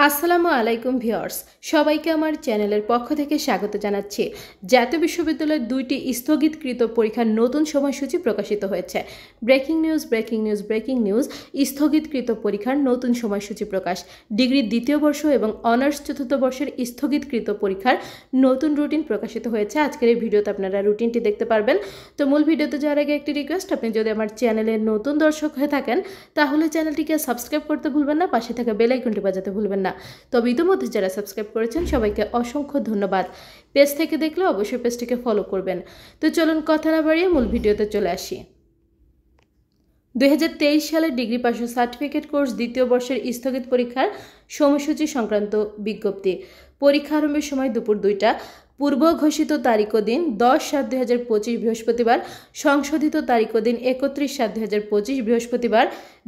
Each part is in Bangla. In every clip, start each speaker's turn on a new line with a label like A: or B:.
A: আসসালামু আলাইকুম ভিউয়ার্স, সবাইকে আমার চ্যানেলের পক্ষ থেকে স্বাগত জানাচ্ছি। জাতীয় বিশ্ববিদ্যালয়ের 2টি স্থগিতকৃত পরীক্ষার নতুন সময়সূচি প্রকাশিত হয়েছে। ব্রেকিং নিউজ, স্থগিতকৃত পরীক্ষার নতুন সময়সূচি প্রকাশ। ডিগ্রির দ্বিতীয় বর্ষ এবং অনার্স চতুর্থ বর্ষের স্থগিতকৃত পরীক্ষার নতুন রুটিন প্রকাশিত হয়েছে। আজকের এই ভিডিওতে আপনারা রুটিনটি দেখতে পারবেন। তো মূল ভিডিওতে যাওয়ার আগে একটি রিকোয়েস্ট, আপনি যদি আমার চ্যানেলের নতুন দর্শক হয়ে থাকেন তাহলে চ্যানেলটিকে সাবস্ক্রাইব করতে ভুলবেন না, পাশে থাকা বেল আইকনটি বাজাতে ভুলবেন না। তবে ইতিমধ্যে যারা সাবস্ক্রাইব করেছেন সবাইকে অসংখ্য ধন্যবাদ। পেজ থেকে দেখলে অবশ্যই পেজটিকে ফলো করবেন। তো চলুন কথা না বাড়িয়ে মূল ভিডিওতে চলে আসি। 2023 সালের ডিগ্রি পাস ও সার্টিফিকেট কোর্স দ্বিতীয় বর্ষের স্থগিত পরীক্ষার সময়সূচি সংক্রান্ত বিজ্ঞপ্তি। পরীক্ষা আরম্ভের সময় দুপুর 2টা। পূর্ব ঘোষিত তারিখ ও দিন 10/7/2025 বৃহস্পতিবার। সংশোধিত তারিখ ও দিন 31/7/2025 বৃহস্পতিবার।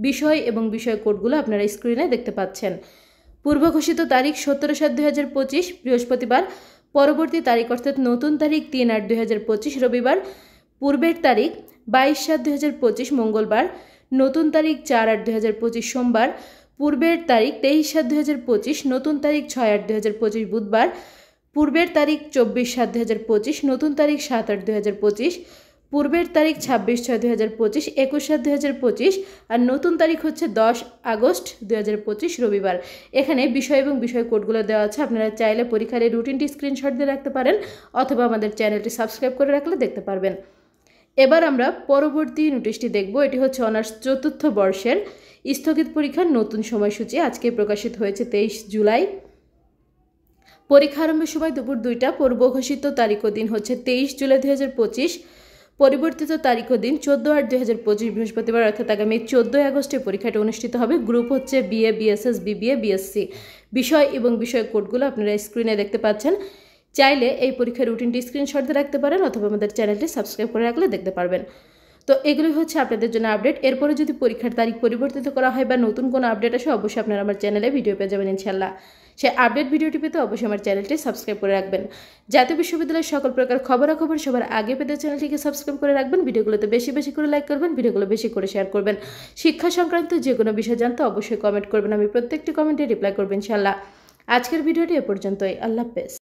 A: বিষয় এবং বিষয় কোডগুলো আপনারা স্ক্রিনে দেখতে পাচ্ছেন। পূর্ব ঘোষিত তারিখ 17/7/2025 বৃহস্পতিবার। পরবর্তী তারিখ অর্থাৎ নতুন তারিখ 3/8/2025 রবিবার। পূর্বের তারিখ 22/7/2025 মঙ্গলবার। নতুন তারিখ 4/8/2025 সোমবার। পূর্বের তারিখ 23/7/2025, নতুন তারিখ 6/8/2025 বুধবার। পূর্বের তারিখ 24/7/2025, নতুন তারিখ 7/8/2025। পূর্বের তারিখ 26/6/2025, 21/7/2025 আর নতুন তারিখ হচ্ছে 10 আগস্ট 2025 রবিবার। এখানে বিষয় এবং বিষয় কোডগুলো দেওয়া আছে। আপনারা চাইলে পরীক্ষার এই রুটিনটি স্ক্রিনশট দিয়ে রাখতে পারেন অথবা আমাদের চ্যানেলটি সাবস্ক্রাইব করে রাখলে দেখতে পারবেন। এবার আমরা পরবর্তী নোটিশটি দেখব। এটি হচ্ছে অনার্স চতুর্থ বর্ষের স্থগিত পরীক্ষার নতুন সময়সূচি। আজকে প্রকাশিত হয়েছে 23 জুলাই। পরীক্ষা আরম্ভের সময় দুপুর 2টা। পূর্ব ঘোষিত তারিখ ও দিন হচ্ছে 23 জুলাই 2025। পরিবর্তিত তারিখ ও দিন 14/8/2025 বৃহস্পতিবার, অর্থাৎ আগামী 14 আগস্টে পরীক্ষাটি অনুষ্ঠিত হবে। গ্রুপ হচ্ছে বিএ, বিএসএস, বিবিএ, বিএসসি। বিষয় এবং বিষয় কোডগুলো আপনারা স্ক্রিনে দেখতে পাচ্ছেন। চাইলে এই পরীক্ষার রুটিনটি স্ক্রিনশট দিয়ে রাখতে পারেন অথবা আমাদের চ্যানেলটি সাবস্ক্রাইব করে রাখলে দেখতে পারবেন। তো এগুলি হচ্ছে আপনাদের জন্য আপডেট। এরপরে যদি পরীক্ষার তারিখ পরিবর্তিত করা হয় বা নতুন কোনো আপডেট আসে অবশ্যই আপনারা আমার চ্যানেলে ভিডিও পেয়ে যাবেন ইনশাল্লাহ। সেই আপডেট ভিডিওটি পেতে অবশ্যই আমার চ্যানেলটি সাবস্ক্রাইব করে রাখবেন। জাতীয় বিশ্ববিদ্যালয়ের সকল প্রকার খবরাখবর সবার আগে পেতে চ্যানেলটিকে সাবস্ক্রাইব করে রাখবেন। ভিডিওগুলোতে বেশি বেশি করে লাইক করবেন, ভিডিওগুলো বেশি করে শেয়ার করবেন। শিক্ষা সংক্রান্ত যে কোনো বিষয় জানতে অবশ্যই কমেন্ট করবেন। আমি প্রত্যেকটি কমেন্টে রিপ্লাই করবেন ইনশাল্লাহ। আজকের ভিডিওটি এ পর্যন্তই। আল্লাহ হাফেজ।